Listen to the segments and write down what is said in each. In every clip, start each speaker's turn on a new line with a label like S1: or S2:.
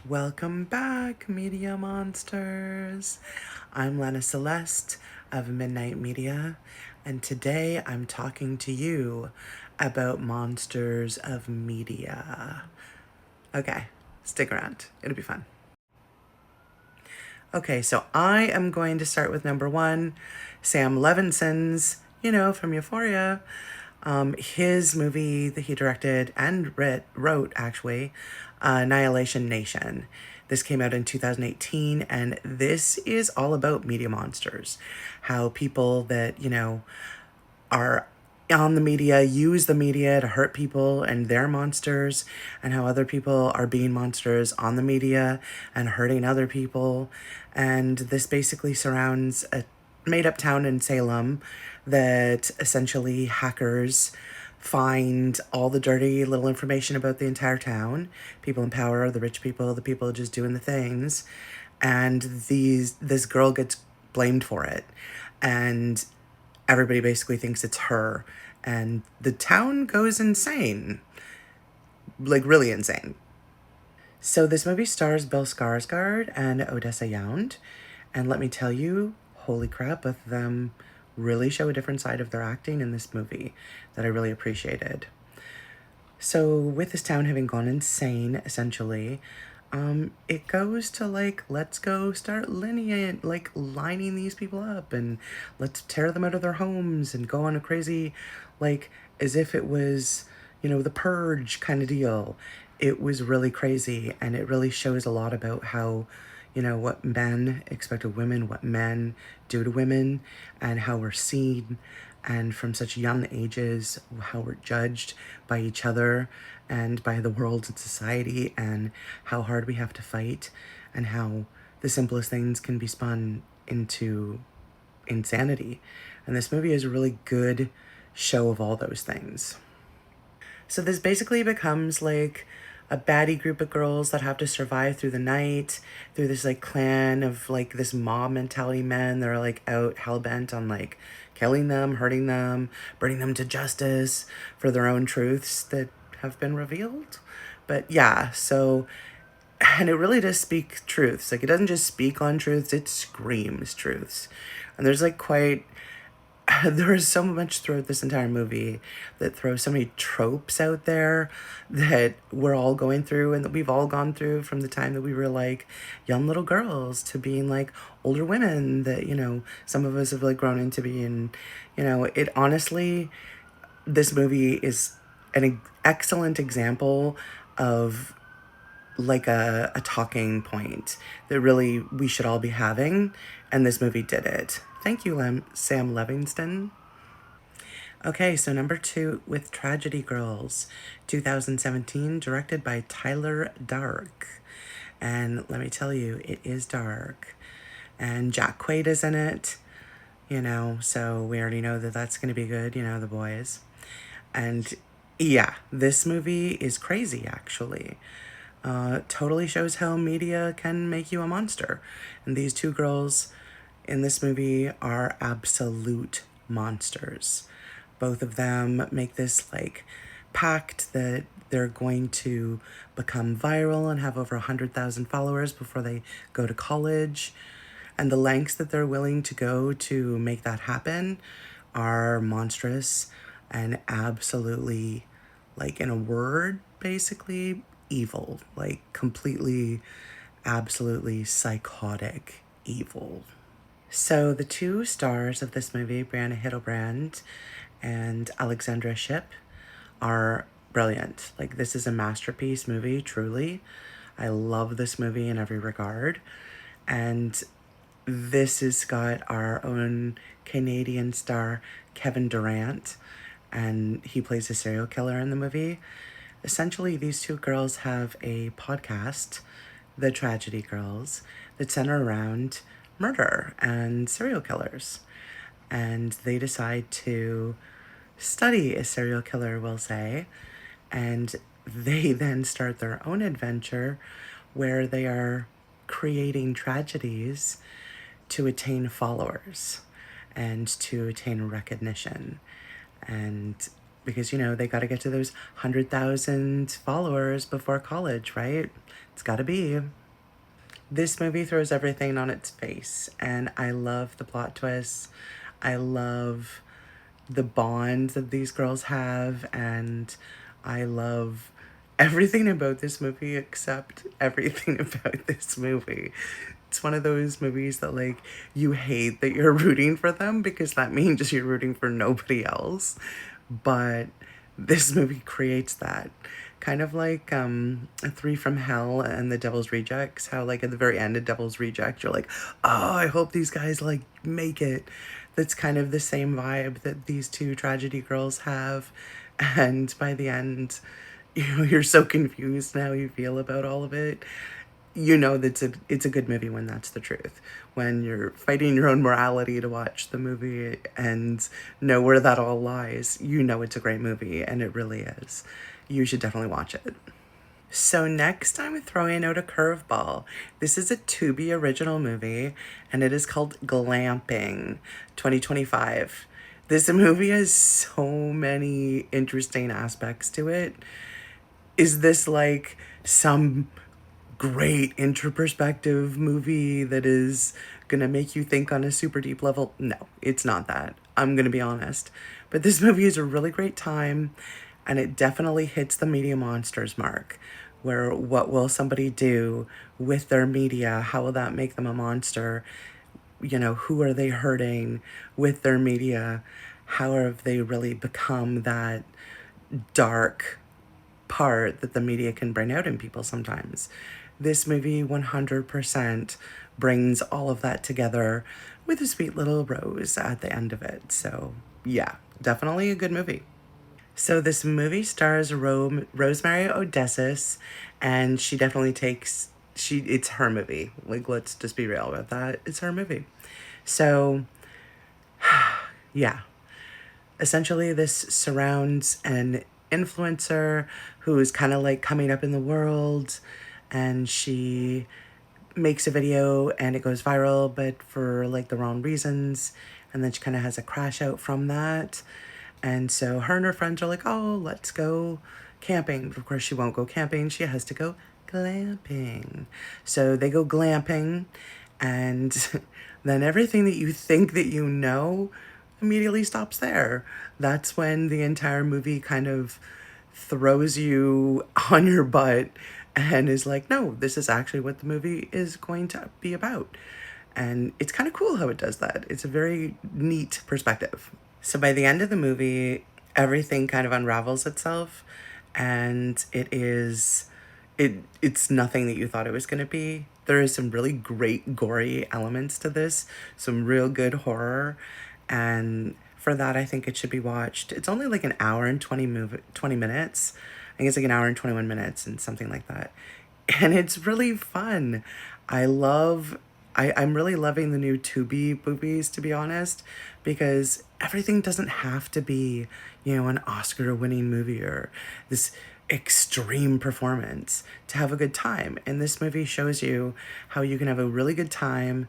S1: Welcome back, Media Monsters. I'm Lena Celeste of Midnight Media, and today I'm talking to you about monsters of media. Okay, stick around, it'll be fun. Okay, so I am going to start with number one, Sam Levinson's, from Euphoria. His movie that he directed and wrote, actually, Annihilation Nation. This came out in 2018, and this is all about media monsters. How people that, are on the media use the media to hurt people and they're monsters, and how other people are being monsters on the media and hurting other people. And this basically surrounds a made up town in Salem that essentially hackers find all the dirty little information about the entire town, people in power, the rich people, the people just doing the things, and this girl gets blamed for it. And everybody basically thinks it's her, and the town goes insane, like really insane. So this movie stars Bill Skarsgård and Odessa Yound, and let me tell you, holy crap, both of them really show a different side of their acting in this movie that I really appreciated. So with this town having gone insane, essentially, it goes to like, let's go start lining these people up, and let's tear them out of their homes and go on a crazy, like, as if it was, the purge kind of deal. It was really crazy, and it really shows a lot about how, what men expect of women, what men do to women, and how we're seen, and from such young ages, how we're judged by each other and by the world and society, and how hard we have to fight, and how the simplest things can be spun into insanity. And this movie is a really good show of all those things. So this basically becomes like a baddie group of girls that have to survive through the night, through this like clan of like this mob mentality men that are like out hell bent on like killing them, hurting them, bringing them to justice for their own truths that have been revealed. But yeah, so, and it really does speak truths. Like, it doesn't just speak on truths, it screams truths. And there's like quite there is so much throughout this entire movie that throws so many tropes out there that we're all going through and that we've all gone through, from the time that we were like young little girls to being like older women that, some of us have like grown into being, it honestly, this movie is an excellent example of like a talking point that really we should all be having, and this movie did it. Thank you, Sam Levingston. Okay, so number two with Tragedy Girls, 2017, directed by Tyler Dark. And let me tell you, it is dark. And Jack Quaid is in it, so we already know that that's going to be good, the boys. And yeah, this movie is crazy, actually. Totally shows how media can make you a monster. And these two girls in this movie are absolute monsters. Both of them make this like pact that they're going to become viral and have over 100,000 followers before they go to college. And the lengths that they're willing to go to make that happen are monstrous and absolutely, like, in a word, basically evil. Like, completely, absolutely psychotic evil. So the two stars of this movie, Brianna Hittelbrand and Alexandra Shipp, are brilliant. Like, this is a masterpiece movie, truly. I love this movie in every regard. And this has got our own Canadian star, Kevin Durant, and he plays a serial killer in the movie. Essentially, these two girls have a podcast, The Tragedy Girls, that center around murder and serial killers. And they decide to study a serial killer, we'll say, and they then start their own adventure where they are creating tragedies to attain followers and to attain recognition. And because, they got to get to those 100,000 followers before college, right? It's got to be. This movie throws everything on its face, and I love the plot twists. I love the bond that these girls have, and I love everything about this movie except everything about this movie. It's one of those movies that, like, you hate that you're rooting for them because that means you're rooting for nobody else. But this movie creates that. Kind of like Three from Hell and The Devil's Rejects, how, like, at the very end of Devil's Reject, you're like, oh, I hope these guys, like, make it. That's kind of the same vibe that these two tragedy girls have. And by the end, you're so confused now you feel about all of it. That it's a good movie when that's the truth. When you're fighting your own morality to watch the movie and know where that all lies, it's a great movie, and it really is. You should definitely watch it. So next, I'm throwing out a curveball. This is a Tubi original movie, and it is called Glamping 2025. This movie has so many interesting aspects to it. Is this like some great introspective movie that is gonna make you think on a super deep level? No, it's not that. I'm gonna be honest. But this movie is a really great time, and it definitely hits the media monsters mark. Where what will somebody do with their media? How will that make them a monster? Who are they hurting with their media? How have they really become that dark part that the media can bring out in people sometimes? This movie 100% brings all of that together with a sweet little rose at the end of it. So, yeah, definitely a good movie. So, this movie stars Rosemary Odessis, and she definitely it's her movie. Like, let's just be real about that. It's her movie. So, yeah, essentially this surrounds an influencer who is kind of like coming up in the world, and she makes a video and it goes viral, but for like the wrong reasons, and then she kind of has a crash out from that. And so her and her friends are like, oh, let's go camping. But of course she won't go camping, she has to go glamping. So they go glamping, and then everything that you think that immediately stops there. That's when the entire movie kind of throws you on your butt and is like, no, this is actually what the movie is going to be about. And it's kind of cool how it does that. It's a very neat perspective. So by the end of the movie, everything kind of unravels itself, and it's nothing that you thought it was going to be. There is some really great gory elements to this, some real good horror, and for that I think it should be watched. It's only like an hour and 20 minutes. I think it's like an hour and 21 minutes and something like that. And it's really fun. I'm really loving the new Tubi movies, to be honest, because everything doesn't have to be, an Oscar winning movie or this extreme performance to have a good time. And this movie shows you how you can have a really good time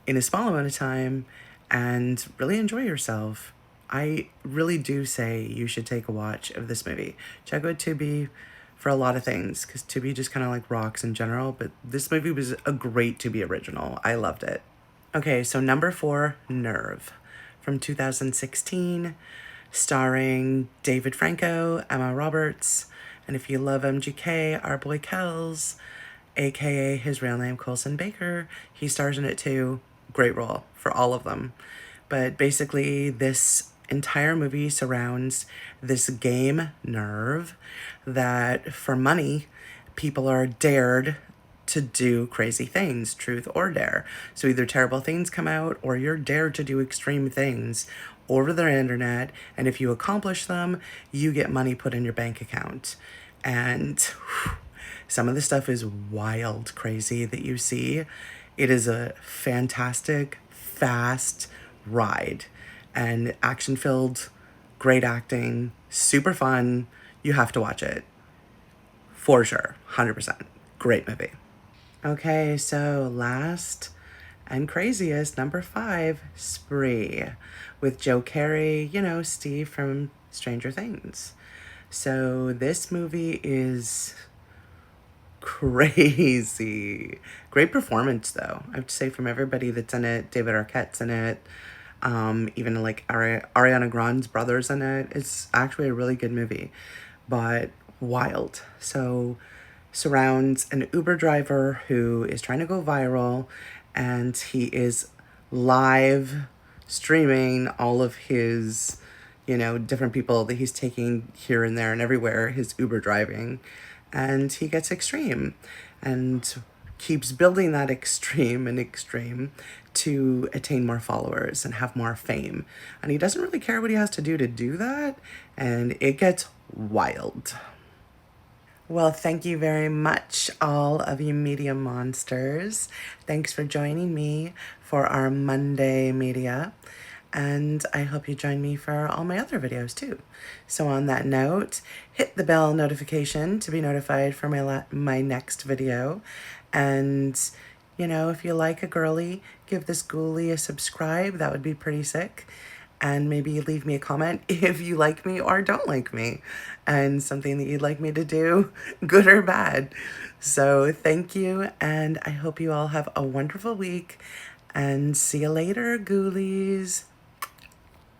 S1: in a small amount of time and really enjoy yourself. I really do say you should take a watch of this movie. Check out Tubi for a lot of things, because Tubi just kind of like rocks in general, but this movie was a great Tubi original. I loved it. Okay, so number 4, Nerve, from 2016, starring David Franco, Emma Roberts, and if you love MGK, our boy Kells, aka his real name Colson Baker, he stars in it too. Great role for all of them. But basically, this entire movie surrounds this game, Nerve, that for money, people are dared to do crazy things, truth or dare. So either terrible things come out or you're dared to do extreme things over the internet, and if you accomplish them, you get money put in your bank account. And some of the stuff is wild crazy that you see. It is a fantastic, fast ride and action filled, great acting, super fun. You have to watch it for sure. 100%. Great movie. Okay, so last and craziest, number 5, Spree, with Joe Carey, Steve from Stranger Things. So this movie is crazy. Great performance, though. I have to say, from everybody that's in it. David Arquette's in it. Even like Ariana Grande's brother's in it. It's actually a really good movie, but wild. So surrounds an Uber driver who is trying to go viral, and he is live streaming all of his, different people that he's taking here and there and everywhere, his Uber driving. And he gets extreme and keeps building that extreme and extreme to attain more followers and have more fame. And he doesn't really care what he has to do that. And it gets wild. Well, thank you very much, all of you media monsters. Thanks for joining me for our Monday media. And I hope you join me for all my other videos too. So on that note, hit the bell notification to be notified for my next video. And, if you like a girly, give this ghoulie a subscribe. That would be pretty sick. And maybe leave me a comment if you like me or don't like me, and something that you'd like me to do, good or bad. So thank you, and I hope you all have a wonderful week, and see you later, ghoulies.